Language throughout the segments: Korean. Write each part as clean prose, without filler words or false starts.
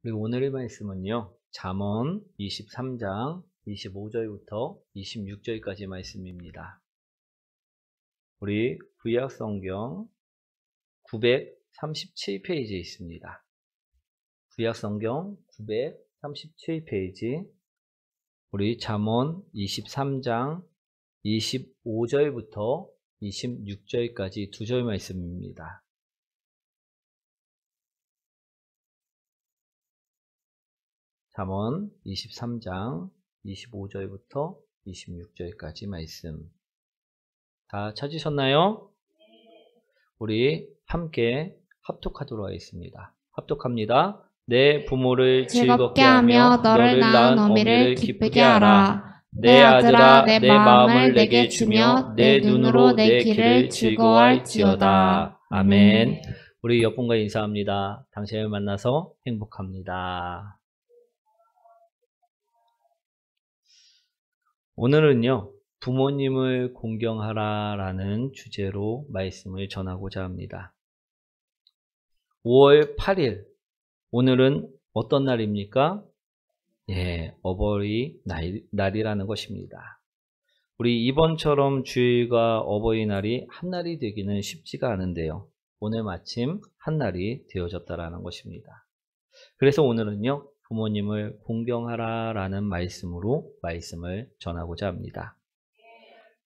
우리 오늘의 말씀은요, 잠언 23장 25절부터 26절까지 말씀입니다. 우리 구약성경 937페이지에 있습니다. 구약성경 937페이지, 우리 잠언 23장 25절부터 26절까지 두 절 말씀입니다. 잠언 23장 25절부터 26절까지 말씀. 다 찾으셨나요? 우리 함께 합독하도록 하겠습니다. 합독합니다. 내 부모를 즐겁게 하며 너를 낳은 어미를 기쁘게 하라. 내 아들아, 내 마음을 내게 주며 내 눈으로 내 길을 즐거워할지어다. 아멘. 우리 옆분과 인사합니다. 당신을 만나서 행복합니다. 오늘은요, 부모님을 공경하라 라는 주제로 말씀을 전하고자 합니다. 5월 8일, 오늘은 어떤 날입니까? 어버이날이라는 것입니다. 우리 이번처럼 주일과 어버이날이 한 날이 되기는 쉽지가 않은데요. 오늘 마침 한 날이 되어졌다라는 것입니다. 그래서 오늘은요, 부모님을 공경하라 라는 말씀으로 말씀을 전하고자 합니다.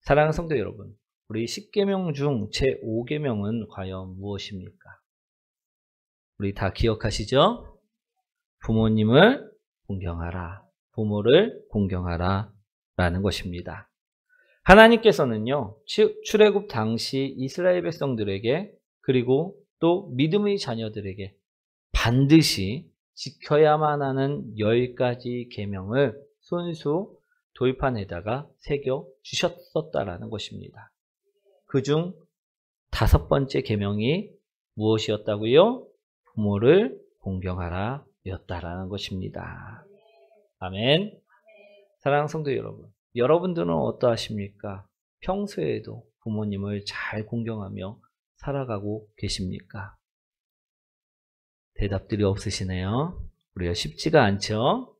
사랑하는 성도 여러분, 우리 10계명 중 제5계명은 과연 무엇입니까? 우리 다 기억하시죠? 부모님을 공경하라, 부모를 공경하라 라는 것입니다. 하나님께서는요, 출애굽 당시 이스라엘 백성들에게, 그리고 또 믿음의 자녀들에게 반드시 지켜야만 하는 10가지 계명을 손수 돌판에다가 새겨 주셨었다라는 것입니다. 그중 5번째 계명이 무엇이었다고요? 부모를 공경하라 였다라는 것입니다. 아멘. 사랑하는 성도 여러분, 여러분들은 어떠하십니까? 평소에도 부모님을 잘 공경하며 살아가고 계십니까? 대답들이 없으시네요. 우리가 쉽지가 않죠?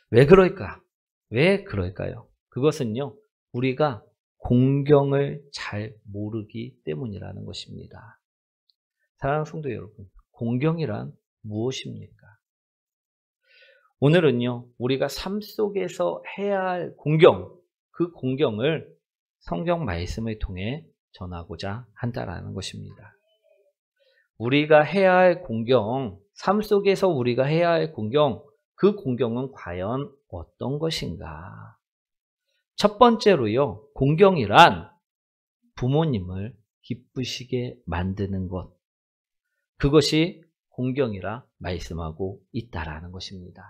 왜 그럴까? 왜 그럴까요? 그것은요, 우리가 공경을 잘 모르기 때문이라는 것입니다. 사랑하는 성도 여러분, 공경이란 무엇입니까? 오늘은요, 우리가 삶 속에서 해야 할 공경, 그 공경을 성경 말씀을 통해 전하고자 한다라는 것입니다. 우리가 해야 할 공경, 삶 속에서 우리가 해야 할 공경, 그 공경은 과연 어떤 것인가? 첫 번째로요, 공경이란 부모님을 기쁘시게 만드는 것, 그것이 공경이라 말씀하고 있다라는 것입니다.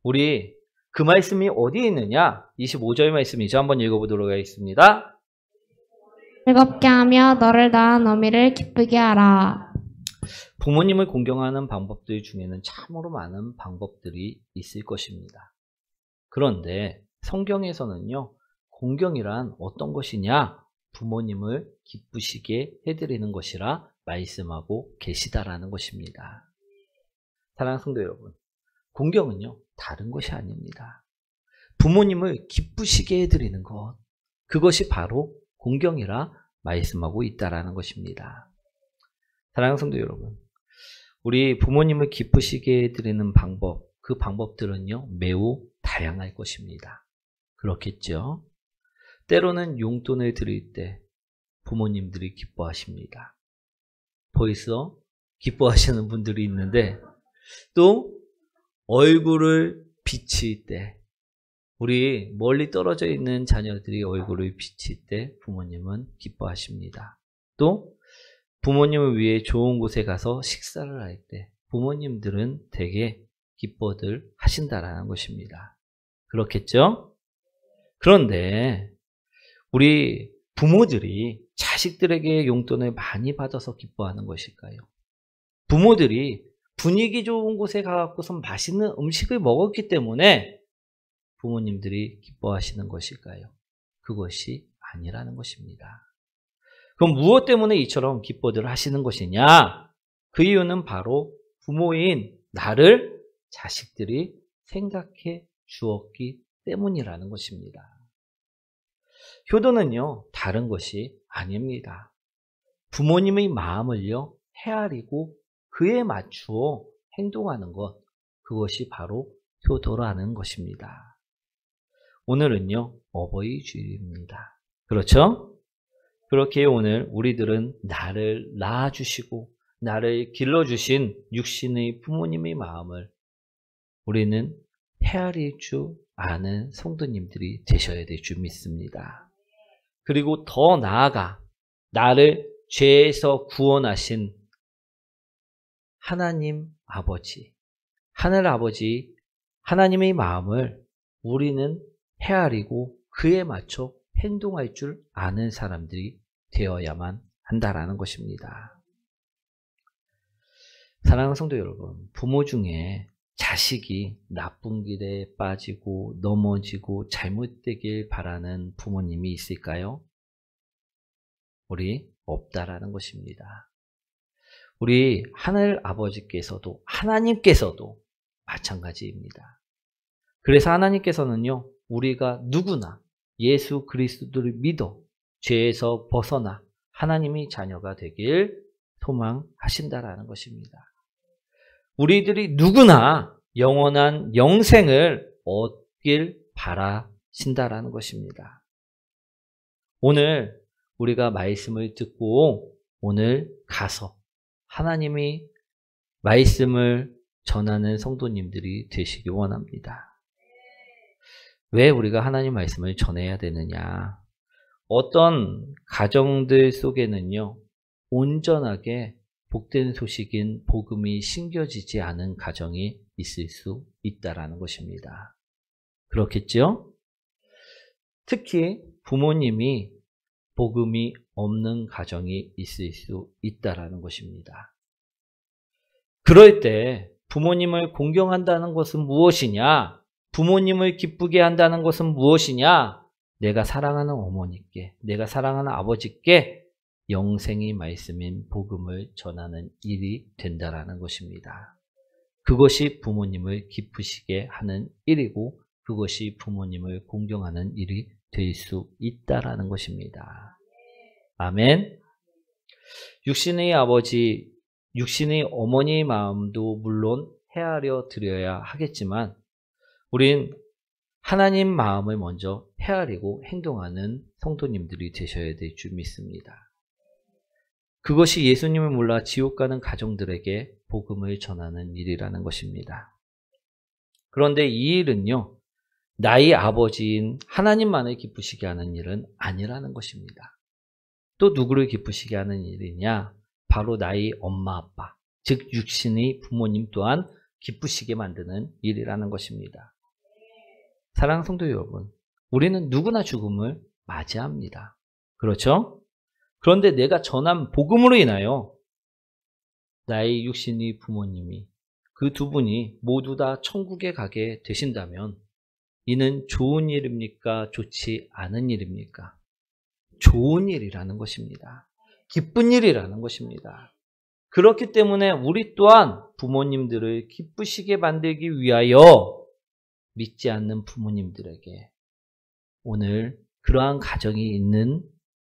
우리 그 말씀이 어디에 있느냐? 25절 말씀이죠. 한번 읽어보도록 하겠습니다. 즐겁게 하며 너를 낳은 어미를 기쁘게 하라. 부모님을 공경하는 방법들 중에는 참으로 많은 방법들이 있을 것입니다. 그런데 성경에서는요, 공경이란 어떤 것이냐? 부모님을 기쁘시게 해드리는 것이라 말씀하고 계시다라는 것입니다. 사랑하는 성도 여러분, 공경은요, 다른 것이 아닙니다. 부모님을 기쁘시게 해드리는 것, 그것이 바로 공경이라 말씀하고 있다라는 것입니다. 사랑하는 성도 여러분, 우리 부모님을 기쁘시게 해드리는 방법, 그 방법들은요, 매우 다양할 것입니다. 그렇겠죠? 때로는 용돈을 드릴 때 부모님들이 기뻐하십니다. 벌써 기뻐하시는 분들이 있는데, 또 얼굴을 비칠 때, 우리 멀리 떨어져 있는 자녀들이 얼굴을 비칠 때 부모님은 기뻐하십니다. 또 부모님을 위해 좋은 곳에 가서 식사를 할 때 부모님들은 되게 기뻐들 하신다라는 것입니다. 그렇겠죠? 그런데 우리 부모들이 자식들에게 용돈을 많이 받아서 기뻐하는 것일까요? 부모들이 분위기 좋은 곳에 가서 맛있는 음식을 먹었기 때문에 부모님들이 기뻐하시는 것일까요? 그것이 아니라는 것입니다. 그럼 무엇 때문에 이처럼 기뻐들 하시는 것이냐? 그 이유는 바로 부모인 나를 자식들이 생각해 주었기 때문이라는 것입니다. 효도는요, 다른 것이 아닙니다. 부모님의 마음을요, 헤아리고 그에 맞추어 행동하는 것, 그것이 바로 효도라는 것입니다. 오늘은요, 어버이 주일입니다. 그렇죠? 그렇게 오늘 우리들은 나를 낳아주시고 나를 길러주신 육신의 부모님의 마음을 우리는 헤아릴 줄 아는 성도님들이 되셔야 될 줄 믿습니다. 그리고 더 나아가 나를 죄에서 구원하신 하나님 아버지, 하늘 아버지 하나님의 마음을 우리는 헤아리고 그에 맞춰 행동할 줄 아는 사람들이 되어야만 한다라는 것입니다. 사랑하는 성도 여러분, 부모 중에 자식이 나쁜 길에 빠지고 넘어지고 잘못되길 바라는 부모님이 있을까요? 우리 없다라는 것입니다. 우리 하늘 아버지께서도 하나님께서도 마찬가지입니다. 그래서 하나님께서는요, 우리가 누구나 예수 그리스도를 믿어 죄에서 벗어나 하나님의 자녀가 되길 소망하신다라는 것입니다. 우리들이 누구나 영원한 영생을 얻길 바라신다라는 것입니다. 오늘 우리가 말씀을 듣고 오늘 가서 하나님의 말씀을 전하는 성도님들이 되시기 원합니다. 왜 우리가 하나님 말씀을 전해야 되느냐? 어떤 가정들 속에는요, 온전하게 복된 소식인 복음이 심겨지지 않은 가정이 있을 수 있다라는 것입니다. 그렇겠죠? 특히 부모님이 복음이 없는 가정이 있을 수 있다라는 것입니다. 그럴 때 부모님을 공경한다는 것은 무엇이냐? 부모님을 기쁘게 한다는 것은 무엇이냐? 내가 사랑하는 어머니께, 내가 사랑하는 아버지께 영생의 말씀인 복음을 전하는 일이 된다라는 것입니다. 그것이 부모님을 기쁘시게 하는 일이고 그것이 부모님을 공경하는 일이 될 수 있다라는 것입니다. 아멘. 육신의 아버지, 육신의 어머니의 마음도 물론 헤아려 드려야 하겠지만 우린 하나님 마음을 먼저 헤아리고 행동하는 성도님들이 되셔야 될 줄 믿습니다. 그것이 예수님을 몰라 지옥 가는 가정들에게 복음을 전하는 일이라는 것입니다. 그런데 이 일은요, 나의 아버지인 하나님만을 기쁘시게 하는 일은 아니라는 것입니다. 또 누구를 기쁘시게 하는 일이냐? 바로 나의 엄마 아빠, 즉 육신의 부모님 또한 기쁘시게 만드는 일이라는 것입니다. 사랑하는 성도 여러분, 우리는 누구나 죽음을 맞이합니다. 그렇죠? 그런데 내가 전한 복음으로 인하여 나의 육신의 부모님이 그 두 분이 모두 다 천국에 가게 되신다면 이는 좋은 일입니까? 좋지 않은 일입니까? 좋은 일이라는 것입니다. 기쁜 일이라는 것입니다. 그렇기 때문에 우리 또한 부모님들을 기쁘시게 만들기 위하여 믿지 않는 부모님들에게 오늘 그러한 가정이 있는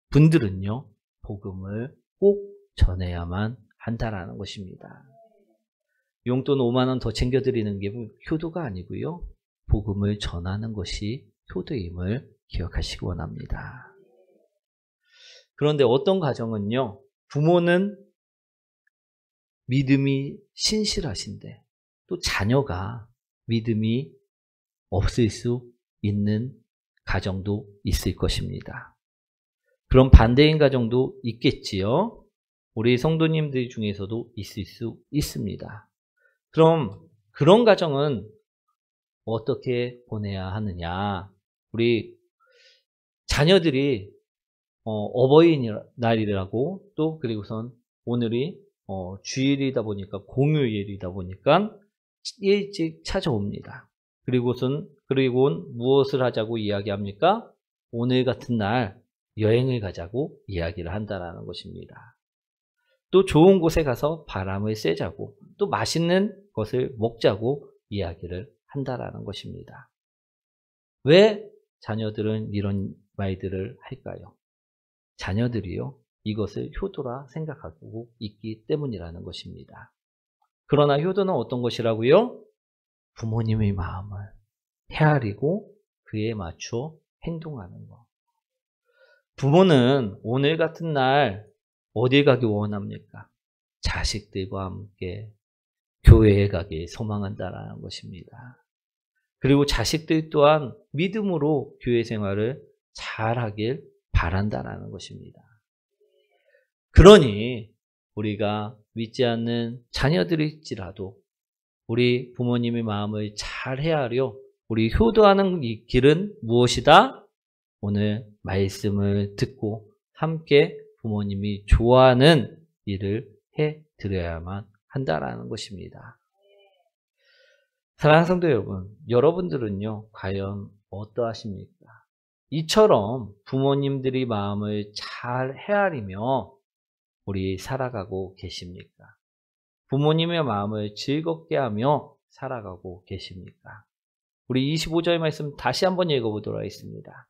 분들은요, 복음을 꼭 전해야만 한다라는 것입니다. 용돈 5만 원 더 챙겨드리는 게 효도가 아니고요, 복음을 전하는 것이 효도임을 기억하시기 원합니다. 그런데 어떤 가정은요, 부모는 믿음이 신실하신데 또 자녀가 믿음이 없을 수 있는 가정도 있을 것입니다. 그럼 반대인 가정도 있겠지요. 우리 성도님들 중에서도 있을 수 있습니다. 그럼 그런 가정은 어떻게 보내야 하느냐? 우리 자녀들이 어버이날이라고 또 그리고선 오늘이 주일이다 보니까 공휴일이다 보니까 일찍 찾아옵니다. 그리고 무엇을 하자고 이야기합니까? 오늘 같은 날 여행을 가자고 이야기를 한다라는 것입니다. 또 좋은 곳에 가서 바람을 쐬자고, 또 맛있는 것을 먹자고 이야기를 한다라는 것입니다. 왜 자녀들은 이런 말들을 할까요? 자녀들이요, 이것을 효도라 생각하고 있기 때문이라는 것입니다. 그러나 효도는 어떤 것이라고요? 부모님의 마음을 헤아리고 그에 맞춰 행동하는 것. 부모는 오늘 같은 날 어디 가기 원합니까? 자식들과 함께 교회에 가길 소망한다라는 것입니다. 그리고 자식들 또한 믿음으로 교회 생활을 잘하길 바란다라는 것입니다. 그러니 우리가 믿지 않는 자녀들일지라도 우리 부모님의 마음을 잘 헤아려 우리 효도하는 이 길은 무엇이다? 오늘 말씀을 듣고 함께 부모님이 좋아하는 일을 해드려야만 한다라는 것입니다. 사랑하는 성도 여러분, 여러분들은요, 과연 어떠하십니까? 이처럼 부모님들이 마음을 잘 헤아리며 우리 살아가고 계십니까? 부모님의 마음을 즐겁게 하며 살아가고 계십니까? 우리 25절의 말씀 다시 한번 읽어보도록 하겠습니다.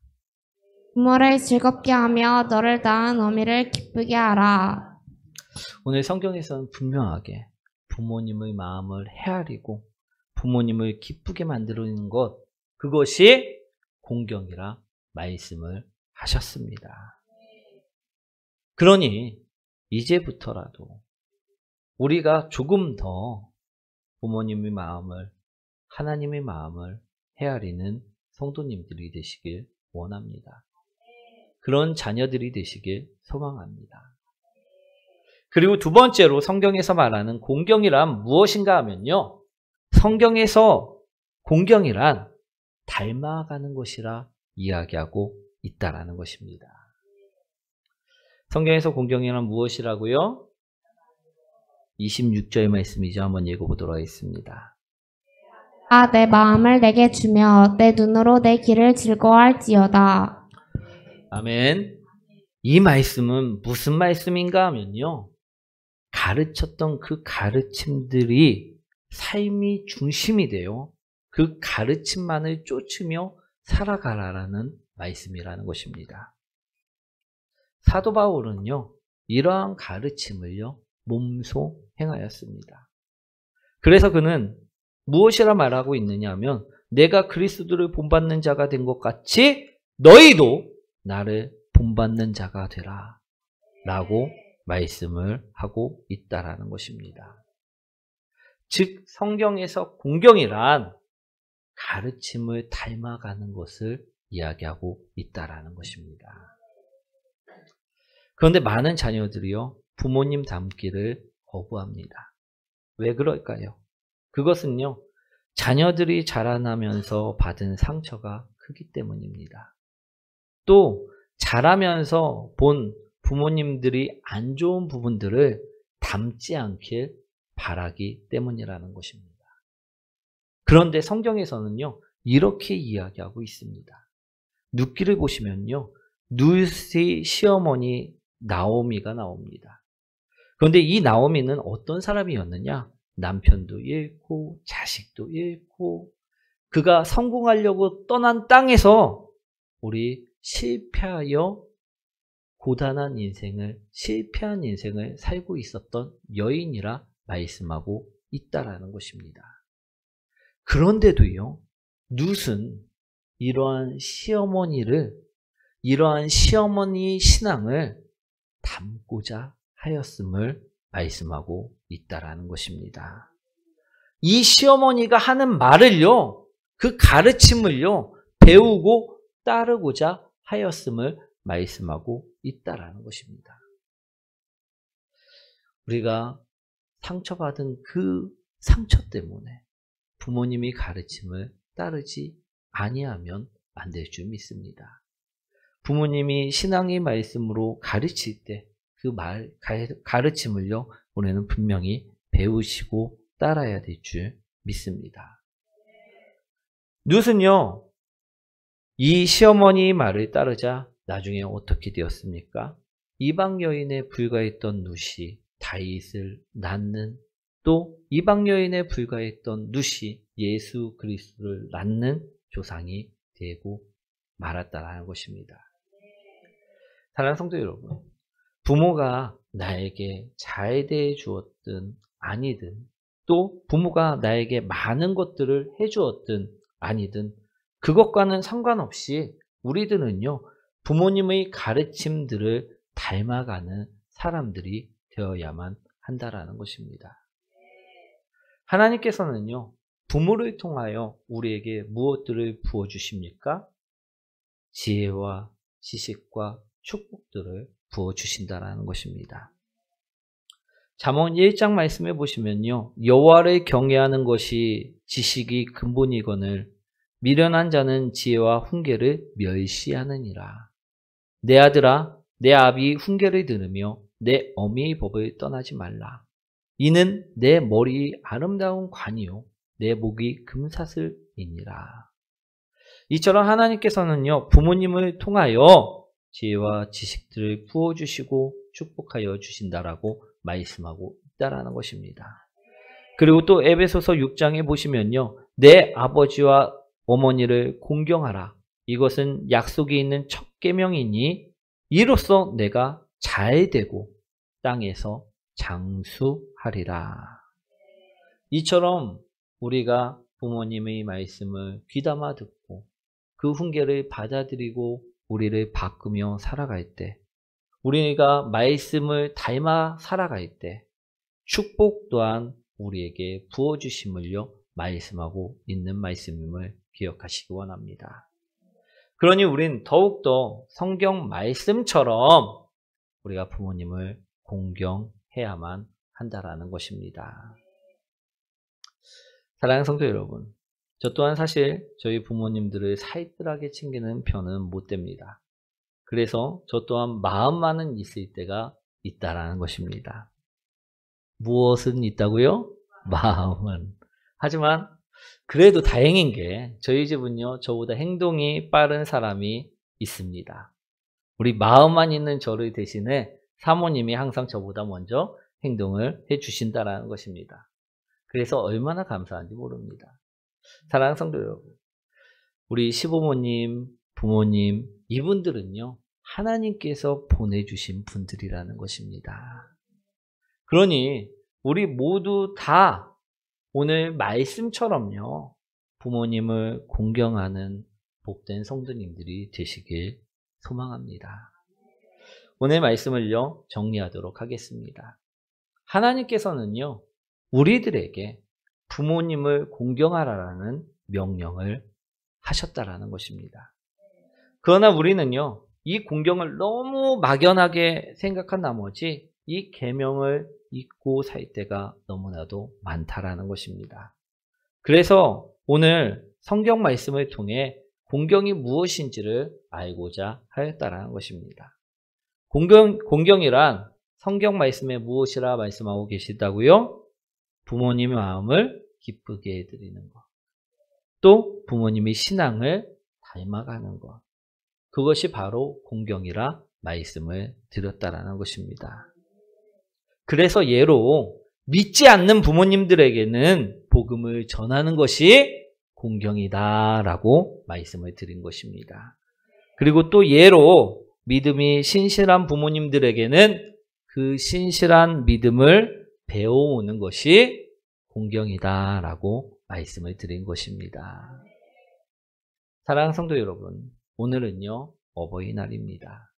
부모를 즐겁게 하며 너를 낳은 어미를 기쁘게 하라. 오늘 성경에서는 분명하게 부모님의 마음을 헤아리고 부모님을 기쁘게 만드는 것, 그것이 공경이라 말씀을 하셨습니다. 그러니 이제부터라도 우리가 조금 더 부모님의 마음을, 하나님의 마음을 헤아리는 성도님들이 되시길 원합니다. 그런 자녀들이 되시길 소망합니다. 그리고 두 번째로 성경에서 말하는 공경이란 무엇인가 하면요, 성경에서 공경이란 닮아가는 것이라 이야기하고 있다라는 것입니다. 성경에서 공경이란 무엇이라고요? 26절의 말씀이죠. 한번 읽어보도록 하겠습니다. 내 마음을 내게 주며 내 눈으로 내 길을 즐거워할지어다. 아멘. 이 말씀은 무슨 말씀인가 하면요, 가르쳤던 그 가르침들이 삶이 중심이 되어 그 가르침만을 쫓으며 살아가라라는 말씀이라는 것입니다. 사도 바울은요, 이러한 가르침을요, 몸소 행하였습니다. 그래서 그는 무엇이라 말하고 있느냐 하면, 내가 그리스도를 본받는 자가 된 것 같이 너희도 나를 본받는 자가 되라 라고 말씀을 하고 있다라는 것입니다. 즉 성경에서 공경이란 가르침을 닮아가는 것을 이야기하고 있다라는 것입니다. 그런데 많은 자녀들이요, 부모님 닮기를 거부합니다. 왜 그럴까요? 그것은요, 자녀들이 자라나면서 받은 상처가 크기 때문입니다. 또 자라면서 본 부모님들이 안 좋은 부분들을 닮지 않길 바라기 때문이라는 것입니다. 그런데 성경에서는요, 이렇게 이야기하고 있습니다. 룻기를 보시면요, 룻의 시어머니 나오미가 나옵니다. 그런데 이 나오미는 어떤 사람이었느냐? 남편도 잃고 자식도 잃고 그가 성공하려고 떠난 땅에서 우리 실패하여 고단한 인생을, 실패한 인생을 살고 있었던 여인이라 말씀하고 있다라는 것입니다. 그런데도요, 룻은 이러한 시어머니 신앙을 담고자 하였음을 말씀하고 있다라는 것입니다. 이 시어머니가 하는 말을요, 그 가르침을요, 배우고 따르고자 하였음을 말씀하고 있다라는 것입니다. 우리가 상처받은 그 상처 때문에 부모님의 가르침을 따르지 아니하면 안 될 줄 믿습니다. 부모님이 신앙의 말씀으로 가르칠 때 그 가르침을요, 우리는 분명히 배우시고 따라야 될 줄 믿습니다. 룻은요, 이 시어머니 말을 따르자 나중에 어떻게 되었습니까? 이방 여인에 불과했던 룻이 다윗을 낳는, 또 이방 여인에 불과했던 룻이 예수 그리스도를 낳는 조상이 되고 말았다라는 것입니다. 사랑하는 성도 여러분, 부모가 나에게 잘 대해 주었든 아니든, 또 부모가 나에게 많은 것들을 해주었든 아니든, 그것과는 상관없이 우리들은요, 부모님의 가르침들을 닮아가는 사람들이 되어야만 한다라는 것입니다. 하나님께서는요, 부모를 통하여 우리에게 무엇들을 부어주십니까? 지혜와 지식과 축복들을 부어주신다라는 것입니다. 잠언 1장 말씀해 보시면요, 여호와를 경외하는 것이 지식이 근본이거늘 미련한 자는 지혜와 훈계를 멸시하느니라. 내 아들아, 내 아비의 훈계를 들으며 내 어미의 법을 떠나지 말라. 이는 내 머리의 아름다운 관이요 내 목이 금사슬이니라. 이처럼 하나님께서는요, 부모님을 통하여 지혜와 지식들을 부어주시고 축복하여 주신다라고 말씀하고 있다라는 것입니다. 그리고 또 에베소서 6장에 보시면요, 내 아버지와 어머니를 공경하라. 이것은 약속이 있는 첫 계명이니 이로써 내가 잘 되고 땅에서 장수하리라. 이처럼 우리가 부모님의 말씀을 귀담아 듣고 그 훈계를 받아들이고 우리를 바꾸며 살아갈 때, 우리가 말씀을 닮아 살아갈 때 축복 또한 우리에게 부어주심을요 말씀하고 있는 말씀임을 기억하시기 원합니다. 그러니 우린 더욱더 성경 말씀처럼 우리가 부모님을 공경해야만 한다라는 것입니다. 사랑하는 성도 여러분, 저 또한 사실 저희 부모님들을 살뜰하게 챙기는 편은 못 됩니다. 그래서 저 또한 마음만은 있을 때가 있다라는 것입니다. 무엇은 있다고요? 마음은. 하지만 그래도 다행인 게 저희 집은요, 저보다 행동이 빠른 사람이 있습니다. 우리 마음만 있는 저를 대신에 사모님이 항상 저보다 먼저 행동을 해주신다라는 것입니다. 그래서 얼마나 감사한지 모릅니다. 사랑하는 성도 여러분, 우리 시부모님, 부모님, 이분들은요, 하나님께서 보내주신 분들이라는 것입니다. 그러니 우리 모두 다 오늘 말씀처럼요, 부모님을 공경하는 복된 성도님들이 되시길 소망합니다. 오늘 말씀을요, 정리하도록 하겠습니다. 하나님께서는요, 우리들에게 부모님을 공경하라는 명령을 하셨다라는 것입니다. 그러나 우리는요, 이 공경을 너무 막연하게 생각한 나머지 이 계명을 잊고 살 때가 너무나도 많다라는 것입니다. 그래서 오늘 성경 말씀을 통해 공경이 무엇인지를 알고자 하였다라는 것입니다. 공경이란 성경 말씀에 무엇이라 말씀하고 계시다고요? 부모님의 마음을 기쁘게 해드리는 것, 또 부모님의 신앙을 닮아가는 것, 그것이 바로 공경이라 말씀을 드렸다라는 것입니다. 그래서 예로 믿지 않는 부모님들에게는 복음을 전하는 것이 공경이다라고 말씀을 드린 것입니다. 그리고 또 예로 믿음이 신실한 부모님들에게는 그 신실한 믿음을 배워오는 것이 공경이다라고 말씀을 드린 것입니다. 사랑하는 성도 여러분, 오늘은요, 어버이날입니다.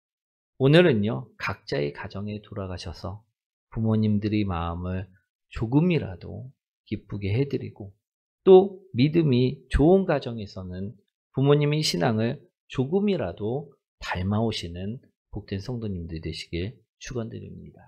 오늘은요, 각자의 가정에 돌아가셔서 부모님들의 마음을 조금이라도 기쁘게 해드리고, 또 믿음이 좋은 가정에서는 부모님의 신앙을 조금이라도 닮아오시는 복된 성도님들 되시길 축원드립니다.